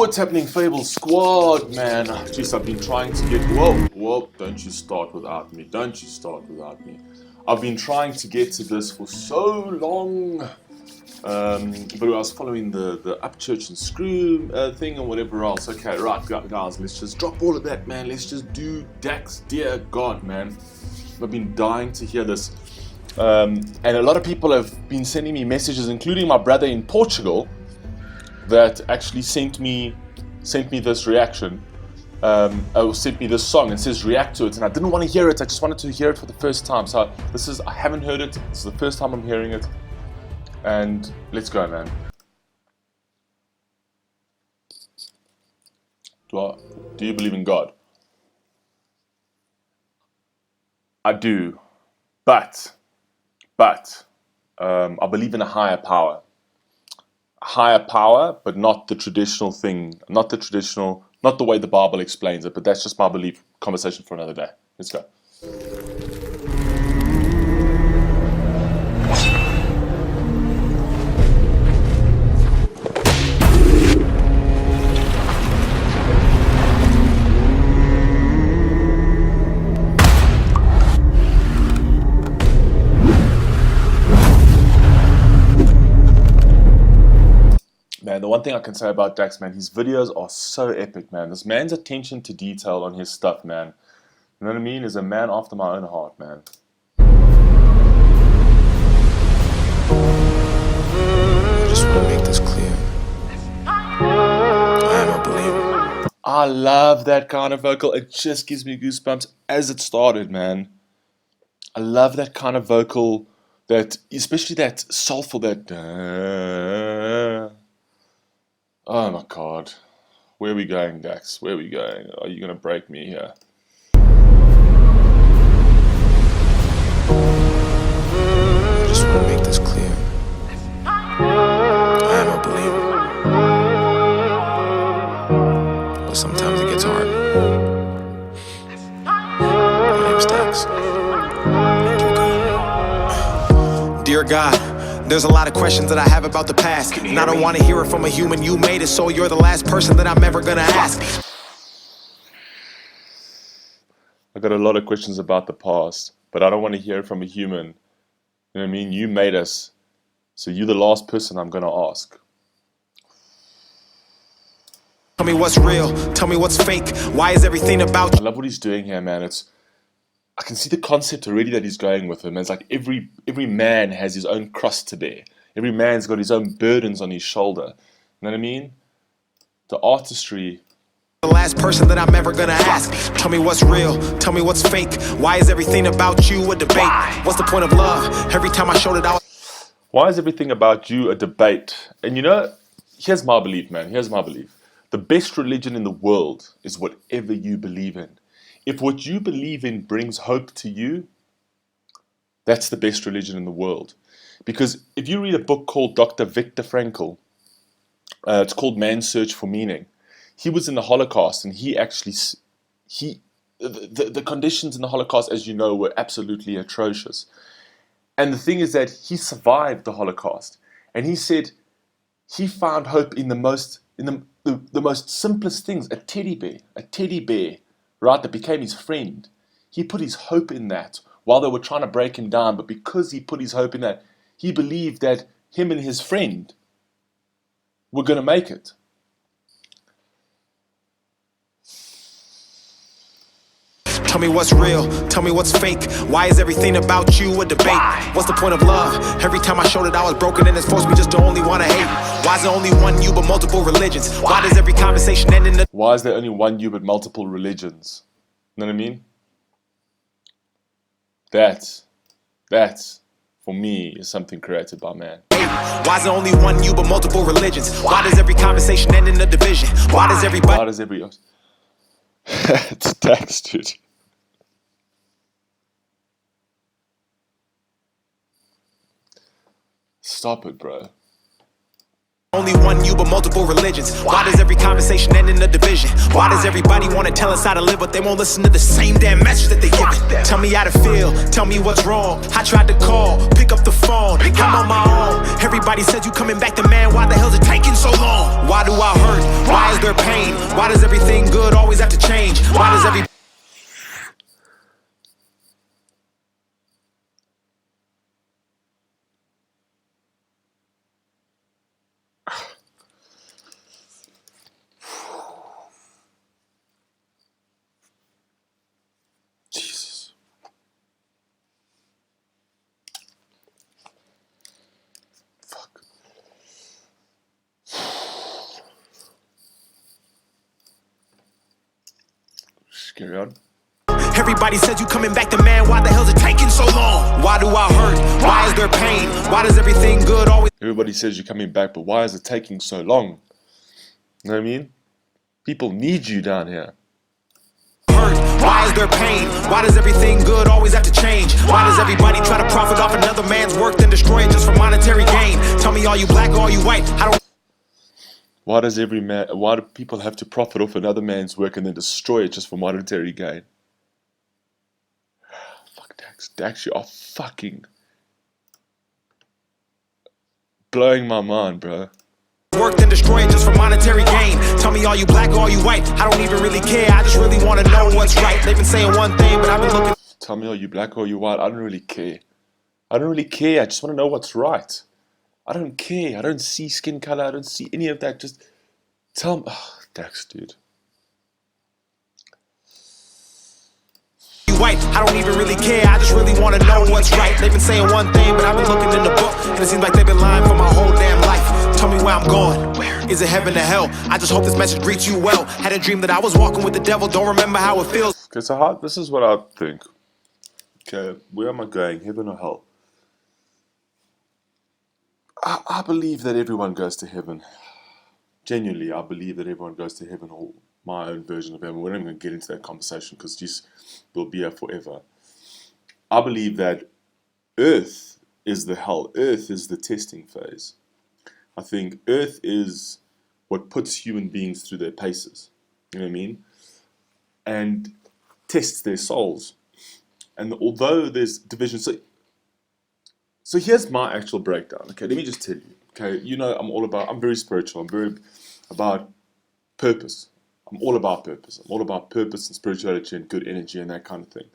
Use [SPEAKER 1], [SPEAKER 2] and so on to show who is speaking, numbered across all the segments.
[SPEAKER 1] What's happening, Fable Squad, man? Jeez, I've been trying to get... Whoa, don't you start without me. Don't you start without me. I've been trying to get to this for so long. But I was following the Upchurch and Screw thing and whatever else. Okay, right, guys, let's just drop all of that, man. Let's just do DAX, dear God, man. I've been dying to hear this. And a lot of people have been sending me messages, including my brother in Portugal, that actually sent me this reaction, or sent me this song and says react to it, and I didn't want to hear it. I just wanted to hear it for the first time. So I haven't heard it. This is the first time I'm hearing it, and let's go, man. Do you believe in God? I do, but I believe in a higher power. Higher power, but not the traditional thing, not the way the Bible explains it, but that's just my belief. Conversation for another day. Let's go. Man, the one thing I can say about DAX, man, his videos are so epic, man. This man's attention to detail on his stuff, man. You know what I mean? Is a man after my own heart, man.
[SPEAKER 2] I just want to make this clear. I am a believer.
[SPEAKER 1] I love that kind of vocal. It just gives me goosebumps as it started, man. I love that kind of vocal, that, especially that soulful, that... Oh my God. Where are we going, Dax? Where are we going? Are you going to break me here?
[SPEAKER 2] I just want to make this clear. I am a believer. But sometimes it gets hard. My name's Dax. Dear God, there's a lot of questions that I have about the past, and I don't want to hear it from a human. You made it, so you're the last person that I'm ever gonna ask.
[SPEAKER 1] I got a lot of questions about the past, but I don't want to hear it from a human. You know what I mean? You made us, so you're the last person I'm gonna ask.
[SPEAKER 2] Tell me what's real, tell me what's fake. Why is everything about
[SPEAKER 1] I love what he's doing here, man. I can see the concept already that he's going with him. It's like every man has his own cross to bear. Every man's got his own burdens on his shoulder. You know what I mean? The artistry.
[SPEAKER 2] the last person that I'm ever gonna ask? Tell me what's real, tell me what's fake. Why is everything about you a debate? What's the point of love? Every time I showed it out.
[SPEAKER 1] Why is everything about you a debate? And you know, here's my belief, man. Here's my belief. The best religion in the world is whatever you believe in. If what you believe in brings hope to you, that's the best religion in the world. Because if you read a book called Dr. Viktor Frankl, it's called Man's Search for Meaning. He was in the Holocaust, and the conditions in the Holocaust, as you know, were absolutely atrocious. And the thing is that he survived the Holocaust, and he said he found hope in the most simplest things. A teddy bear, right, that became his friend. He put his hope in that while they were trying to break him down, but because he put his hope in that, he believed that him and his friend were going to make it.
[SPEAKER 2] Tell me what's real, tell me what's fake. Why is everything about you a debate? What's the point of love? Every time I showed it I was broken, and it's forced me just to only want to hate. Why is there only one you but multiple religions? Why does every conversation end in a...
[SPEAKER 1] Why is there only one you but multiple religions? You know what I mean? That, for me, is something created by man.
[SPEAKER 2] Why is there only one you but multiple religions? Why does every conversation end in a division? Why does everybody...
[SPEAKER 1] Why does every... It's DAX, dude. Stop it, bro.
[SPEAKER 2] Only one you, but multiple religions. Why does every conversation end in a division? Why does everybody want to tell us how to live, but they won't listen to the same damn message that they give it? Tell me how to feel, tell me what's wrong. I tried to call, pick up the phone, I'm on my own. Everybody said you coming back to man, why the hell's it taking so long? Why do I hurt? Why is there pain? Why does everything good always have to change? Why does every...
[SPEAKER 1] Jesus. Fuck. Just carry on.
[SPEAKER 2] Everybody said you coming back to man, why the hell's it taking so long? Why do I hurt? Why is there pain? Why does everything good always...
[SPEAKER 1] Everybody says you're coming back, but why is it taking so long? You know what I mean? People need you down here.
[SPEAKER 2] Hurt? Why is there pain? Why does everything good always have to change? Why does everybody try to profit off another man's work, then destroy it just for monetary gain? Tell me, are you black or are you white? I don't...
[SPEAKER 1] Why do people have to profit off another man's work and then destroy it just for monetary gain? Fuck DAX. DAX, you are fucking blowing my mind, bro.
[SPEAKER 2] Work then destroy it just for monetary gain. Tell me, are you black or are you white? I don't even really care, I just really want to know what's right. They've been saying one thing, but I've been looking...
[SPEAKER 1] Tell me, are you black or are you white? I don't really care. I don't really care. I just want to know what's right. I don't care. I don't see skin color. I don't see any of that. Just tell me. Oh, DAX, dude.
[SPEAKER 2] White, I don't even really care, I just really want to know what's right. They've been saying one thing, but I've been looking in the book, and it seems like they've been lying for my whole damn life. Tell me where I'm going. Where? Is it heaven or hell? I just hope this message greets you well. Had a dream that I was walking with the devil, don't remember how it feels.
[SPEAKER 1] Okay, so this is what I think. Okay, where am I going? Heaven or hell? I believe that everyone goes to heaven. Genuinely, I believe that everyone goes to heaven, or my own version of heaven. We're not even going to get into that conversation because just we'll be here forever. I believe that Earth is the hell. Earth is the testing phase. I think Earth is what puts human beings through their paces. You know what I mean? And tests their souls. And although there's division, so here's my actual breakdown. Okay, let me just tell you. Okay, you know I'm very spiritual. I'm very about purpose. I'm all about purpose. I'm all about purpose and spirituality and good energy and that kind of thing.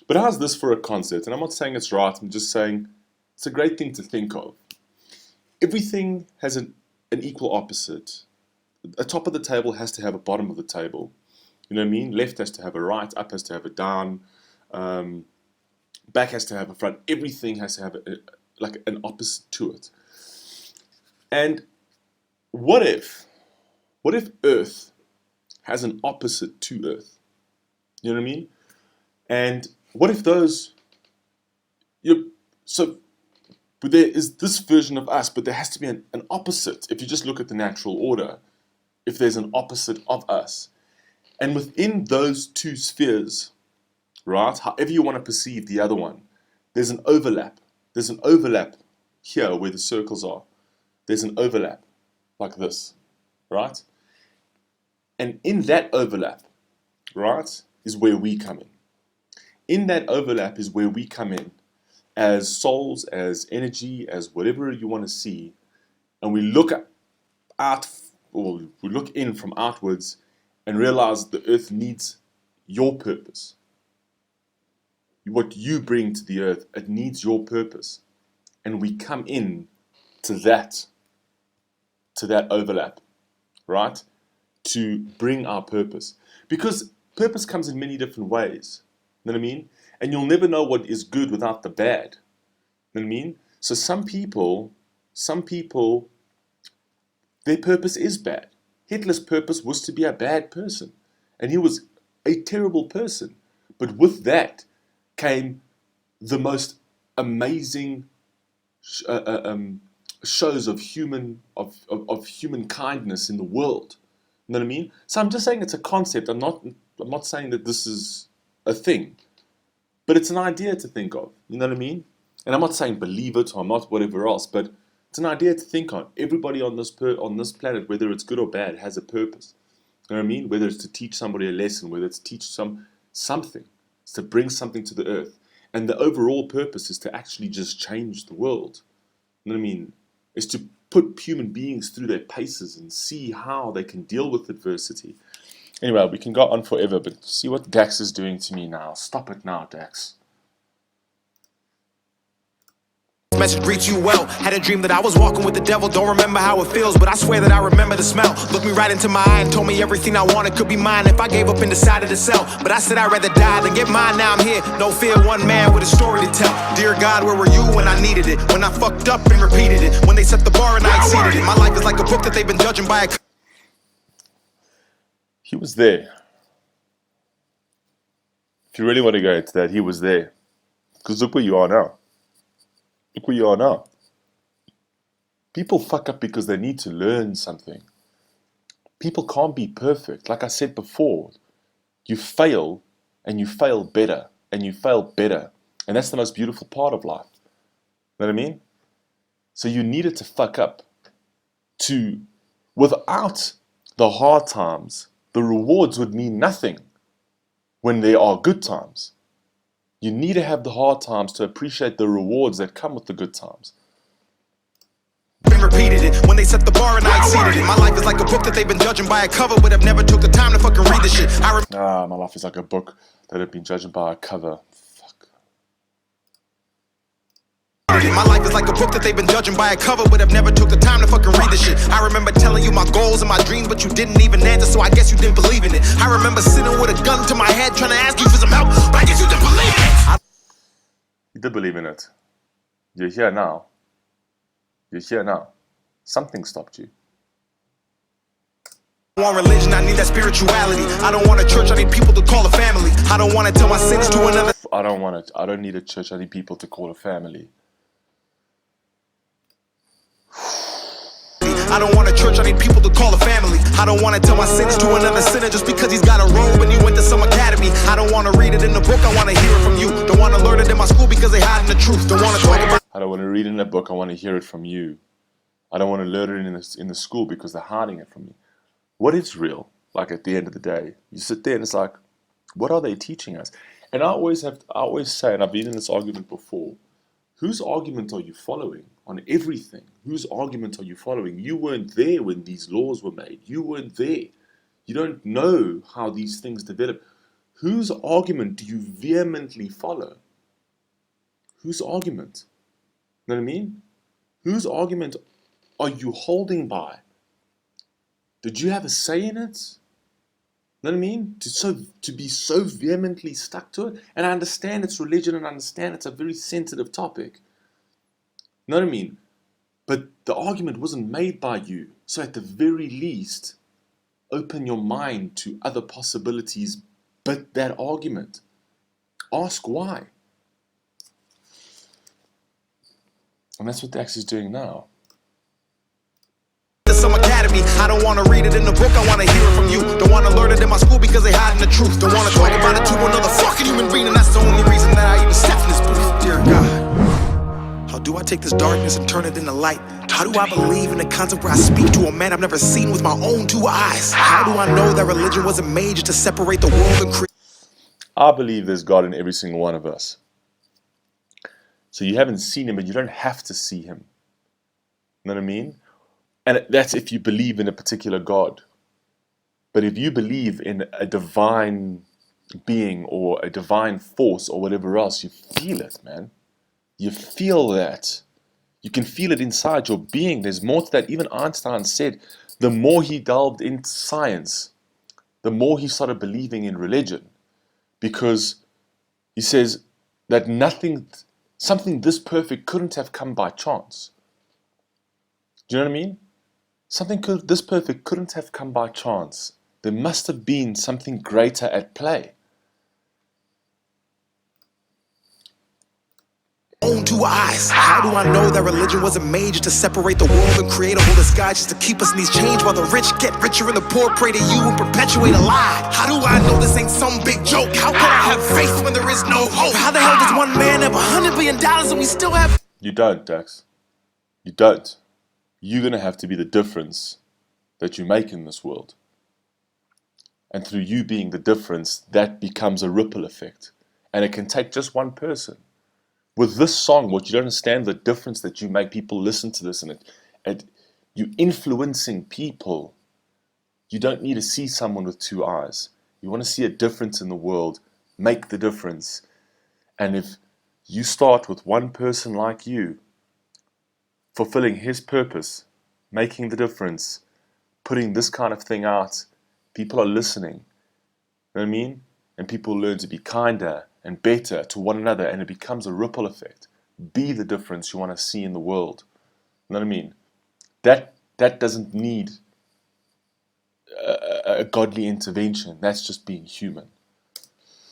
[SPEAKER 1] But how's this for a concept? And I'm not saying it's right. I'm just saying it's a great thing to think of. Everything has an equal opposite. A top of the table has to have a bottom of the table. You know what I mean? Left has to have a right. Up has to have a down. Back has to have a front. Everything has to have like an opposite to it. And what if Earth has an opposite to Earth? You know what I mean? And what if those... But there is this version of us, but there has to be an opposite. If you just look at the natural order, if there's an opposite of us. And within those two spheres, right, however you want to perceive the other one, there's an overlap. There's an overlap here where the circles are. There's an overlap like this, right? And in that overlap, right, is where we come in. In that overlap is where we come in as souls, as energy, as whatever you want to see, and we look out, or we look in from outwards and realize the earth needs your purpose. What you bring to the earth, it needs your purpose. And we come in to that overlap, right? To bring our purpose. Because purpose comes in many different ways. You know what I mean? And you'll never know what is good without the bad. You know what I mean? So some people, their purpose is bad. Hitler's purpose was to be a bad person. And he was a terrible person. But with that came the most amazing shows of human kindness in the world. You know what I mean? So I'm just saying it's a concept. I'm not saying that this is a thing, but it's an idea to think of. You know what I mean? And I'm not saying believe it or I'm not whatever else, but It's an idea to think on. Everybody on this planet, whether it's good or bad, has a purpose. You know what I mean? Whether it's to teach somebody a lesson, whether it's to teach something, it's to bring something to the earth. And the overall purpose is to actually just change the world. You know what I mean? It's to put human beings through their paces and see how they can deal with adversity. Anyway, we can go on forever, but see what DAX is doing to me now. Stop it now, DAX.
[SPEAKER 2] Message greets you well. Had a dream that I was walking with the devil. Don't remember how it feels, but I swear that I remember the smell. Looked me right into my eye and told me everything I wanted could be mine if I gave up and decided to sell. But I said I'd rather die than get mine. Now I'm here, no fear, one man with a story to tell. Dear God, where were you when I needed it? When I fucked up and repeated it? When they set the bar and I exceeded it? My life is like a book that they've been judging by a...
[SPEAKER 1] He was there. If you really want to go into that, he was there. Because look where you are now. Look where you are now. People fuck up because they need to learn something. People can't be perfect. Like I said before, you fail and you fail better and you fail better. And that's the most beautiful part of life. You know what I mean? So you needed to fuck up to, without the hard times, the rewards would mean nothing when there are good times. You need to have the hard times to appreciate the rewards that come with the good times.
[SPEAKER 2] Repeated it when they set the bar and I exceeded it. My life is like a book that they've been judging by a cover, but I've never took the time to fucking read the shit.
[SPEAKER 1] My life is like a book that have been judged by a cover. Fuck.
[SPEAKER 2] My life is like a book that they've been judging by a cover, but I've never took the time to fucking read the shit. I remember telling you my goals and my dreams, but you didn't even answer, so I guess you didn't believe in it. I remember sitting with a gun to my head trying to ask you for some help, but I guess you didn't believe in it.
[SPEAKER 1] You did believe in it. You're here now. You're here now. Something stopped you.
[SPEAKER 2] I don't want religion, I need that spirituality. I don't want a church, I need people to call a family. I don't want to tell my sins to another.
[SPEAKER 1] I don't want it. I don't need a church, I need people to call a family.
[SPEAKER 2] I don't want a church, I need people to call a family. I don't want to tell my sins to another sinner just because he's got a robe and he went to some academy. I don't want to read it in the book, I want to hear it from you. Don't want to learn it in my school because they hiding the truth. Don't want to talk about.
[SPEAKER 1] I don't want to read it in a book, I want to hear it from you. I don't want to learn it in the school because they're hiding it from me. What is real? Like at the end of the day, you sit there and it's like, what are they teaching us? And I always say, and I've been in this argument before, whose argument are you following on everything? Whose argument are you following? You weren't there when these laws were made. You weren't there. You don't know how these things develop. Whose argument do you vehemently follow? Whose argument? You know what I mean? Whose argument are you holding by? Did you have a say in it? You know what I mean? To be so vehemently stuck to it. And I understand it's religion and I understand it's a very sensitive topic. You know what I mean? But the argument wasn't made by you. So at the very least, open your mind to other possibilities but that argument. Ask why. And that's what DAX is doing now.
[SPEAKER 2] Some academy. I don't want to read it in the book, I want to hear it from you. Don't want to learn it in my school because they hiding the truth. Don't want to talk about it to another fucking human being, and that's the only reason that I even step in this booth. Dear God, how do I take this darkness and turn it into light? How do I believe in the concept where I speak to a man I've never seen with my own two eyes? How do I know that religion wasn't made just to separate the world and create?
[SPEAKER 1] I believe there's God in every single one of us. So you haven't seen him, but you don't have to see him. You know what I mean? And that's if you believe in a particular God. But if you believe in a divine being or a divine force or whatever else, you feel it, man. You feel that. You can feel it inside your being. There's more to that. Even Einstein said the more he delved into science, the more he started believing in religion. Because he says that something this perfect couldn't have come by chance. Do you know what I mean? Something this perfect couldn't have come by chance. There must have been something greater at play.
[SPEAKER 2] Own two eyes. How do I know that religion wasn't made just to separate the world and create a whole sky just to keep us in these chains while the rich get richer and the poor pray to you and perpetuate a lie? How do I know this ain't some big joke? How can I have faith when there is no hope? How the hell does one man have $100 billion and we still have...
[SPEAKER 1] You don't, Dax. You don't. you're going to have to be the difference that you make in this world. And through you being the difference, that becomes a ripple effect. And it can take just one person. With this song, what you don't understand, the difference that you make, people listen to this, and you're influencing people. You don't need to see someone with two eyes. You want to see a difference in the world, make the difference. And if you start with one person like you, fulfilling his purpose, making the difference, putting this kind of thing out, people are listening. You know what I mean? And people learn to be kinder and better to one another, and it becomes a ripple effect. Be the difference you want to see in the world. You know what I mean? That doesn't need a godly intervention. That's just being human.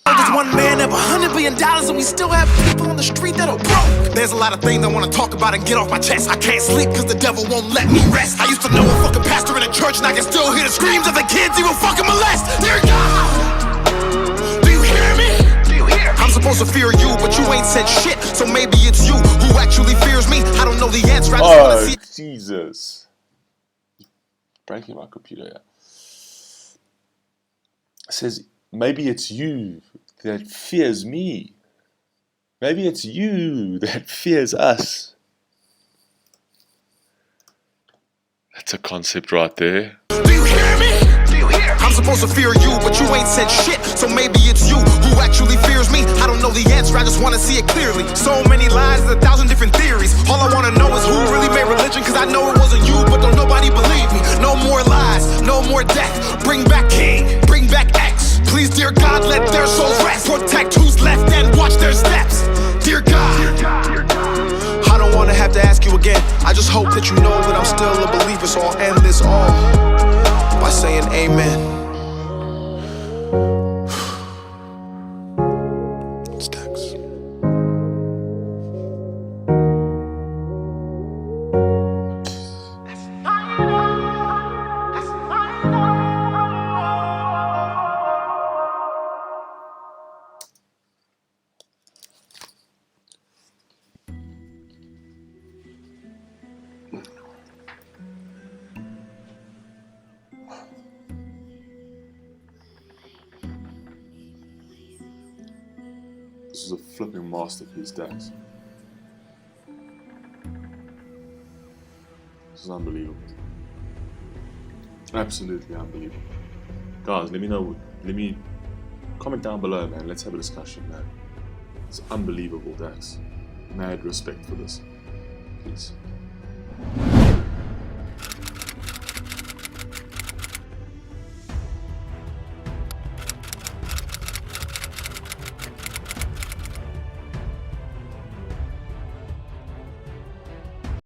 [SPEAKER 2] There's one man have $100 billion and we still have people on the street that are broke. There's a lot of things I want to talk about and get off my chest. I can't sleep because the devil won't let me rest. I used to know a fucking pastor in a church and I can still hear the screams of the kids he will fucking molest. Dear God, do you hear me? I'm supposed to fear you, but you ain't said shit. So maybe it's you who actually fears me. I don't know the answer, I just want to see.
[SPEAKER 1] Jesus. Breaking my computer, yeah. It says, maybe it's you that fears me. Maybe it's you that fears us. That's a concept right there.
[SPEAKER 2] Do you hear me? I'm supposed to fear you, but you ain't said shit. So maybe it's you who actually fears me. I don't know the answer, I just want to see it clearly. So many lies, 1,000 different theories. All I want to know is who really made religion, cause I know it wasn't you, but don't nobody believe me. No more lies, no more death. Bring back King, bring back X. Please, dear God, let their souls rest. Protect who's left and watch their steps. Dear God, I don't want to have to ask you again. I just hope that you know that I'm still a believer. So I'll end this all by saying amen. It's DAX.
[SPEAKER 1] This is a flipping masterpiece, DAX. This is unbelievable. Absolutely unbelievable. Guys, let me know. Let me comment down below, man. Let's have a discussion, man. It's unbelievable, DAX. Mad respect for this. Peace.